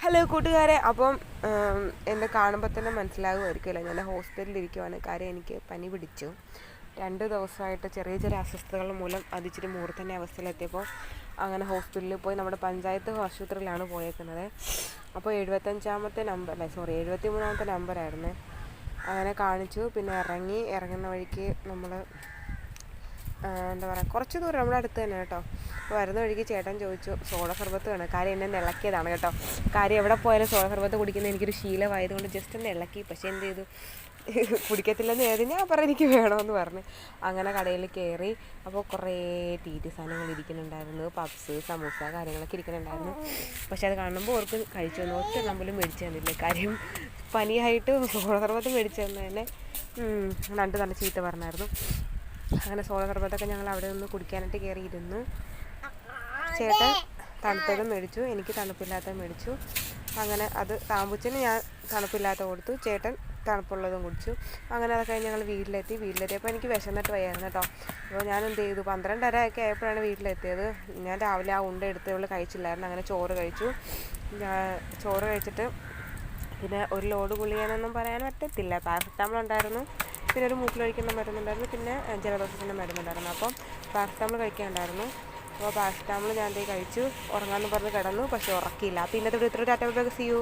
Hello കൂട്ടുകാരെ, അപ്പം എന്നെ കാണുമ്പോൾ തന്നെ മനസ്സിലാകുമായിരിക്കുമല്ലോ, ഞാൻ ഹോസ്പിറ്റലിലിരിക്കുവാണ്. കാര്യം എനിക്ക് പനി പിടിച്ചു. 2 ദിവസമായിട്ട് ചെറിയ ചെറിയ അസ്വസ്ഥതകൾ മൂലം അതിച്ചിരി മൂർധന്യ അവസ്ഥയിലെത്തിയപ്പോൾ അങ്ങനെ ഹോസ്പിറ്റലിൽ പോയി. നമ്മുടെ പഞ്ചായത്ത് ആശുപത്രിയിലാണ് പോയേക്കുന്നത്. അപ്പോൾ 73ാമത്തെ നമ്പറായിരുന്നേ. അങ്ങനെ കാണിച്ചു. പിന്നെ ഇറങ്ങുന്ന വഴിക്ക് നമ്മൾ എന്താ പറയുക, കുറച്ച് ദൂരം നമ്മുടെ അടുത്ത് തന്നെ കേട്ടോ. അപ്പോൾ വരുന്ന വഴിക്ക് ചേട്ടൻ ചോദിച്ചു സോഡ സർബത്ത് വേണം. കാര്യം എന്നെ ഇളക്കിയതാണ് കേട്ടോ. കാര്യം എവിടെ പോയാലും സോഡ സർബത്ത് കുടിക്കുന്നത് എനിക്കൊരു ശീലമായതുകൊണ്ട് ജസ്റ്റ് ഒന്ന് ഇളക്കി. പക്ഷേ എന്ത് ചെയ്തു, കുടിക്കത്തില്ലെന്ന് ഞാൻ പറഞ്ഞു എനിക്ക് വേണമെന്ന് പറഞ്ഞ്. അങ്ങനെ കടയിൽ കയറി. അപ്പോൾ കുറേ തീറ്റി സാധനങ്ങൾ ഇരിക്കുന്നുണ്ടായിരുന്നു. പപ്സ്, സമൂസ, കാര്യങ്ങളൊക്കെ ഇരിക്കുന്നുണ്ടായിരുന്നു. പക്ഷെ അത് കാണുമ്പോൾ ഓർക്ക് കഴിച്ചു വന്നു. ഒറ്റ നമ്മളും മേടിച്ചു തന്നില്ല. കാര്യം പനിയായിട്ട് സോഡ സർബത്ത് മേടിച്ചു തന്നതന്നെ 2 നല്ല ചീത്ത പറഞ്ഞായിരുന്നു. അങ്ങനെ സോഡ സർബത്തൊക്കെ ഞങ്ങൾ അവിടെ നിന്ന് കുടിക്കാനായിട്ട് കയറിയിരുന്നു. ചേട്ടൻ തണുത്തതും മേടിച്ചു, എനിക്ക് തണുപ്പില്ലാത്തതും മേടിച്ചു. അങ്ങനെ അത് താമ്പൂച്ചിന് ഞാൻ തണുപ്പില്ലാത്ത കൊടുത്തു, ചേട്ടൻ തണുപ്പുള്ളതും കുടിച്ചു. അങ്ങനെ അത് കഴിഞ്ഞ് ഞങ്ങൾ വീട്ടിലെത്തിയപ്പോൾ എനിക്ക് വിശന്നിട്ട് വയ്യായിരുന്നു കേട്ടോ. അപ്പോൾ ഞാൻ എന്ത് ചെയ്തു, 12:30 ആയപ്പോഴാണ് വീട്ടിലെത്തിയത്. ഞാൻ രാവിലെ ആ ഉണ്ട എടുത്ത് കഴിച്ചില്ലായിരുന്നു. അങ്ങനെ ചോറ് കഴിച്ചു. ചോറ് കഴിച്ചിട്ട് പിന്നെ ഒരു ലോഡ് ഗുളികയെന്നൊന്നും പറയാൻ പറ്റത്തില്ല. പാരസെറ്റാമോൾ ഉണ്ടായിരുന്നു, പിന്നെ ഒരു മൂക്കിലൊഴിക്കുന്ന മരുന്നുണ്ടായിരുന്നു, പിന്നെ ജലദോഷത്തിൻ്റെ മരുന്നുണ്ടായിരുന്നു. അപ്പം പാരസെറ്റാമോൾ കഴിക്കാനുണ്ടായിരുന്നു. അപ്പോൾ പാരസെറ്റാമോൾ ഞാൻ കഴിച്ചു. ഉറങ്ങാമെന്ന് പറഞ്ഞ് കിടന്നു, പക്ഷേ ഉറക്കിയില്ല. അപ്പോൾ ഇന്നത്തെ വീഡിയോ ഇത്ര. Tata, bye bye, see U.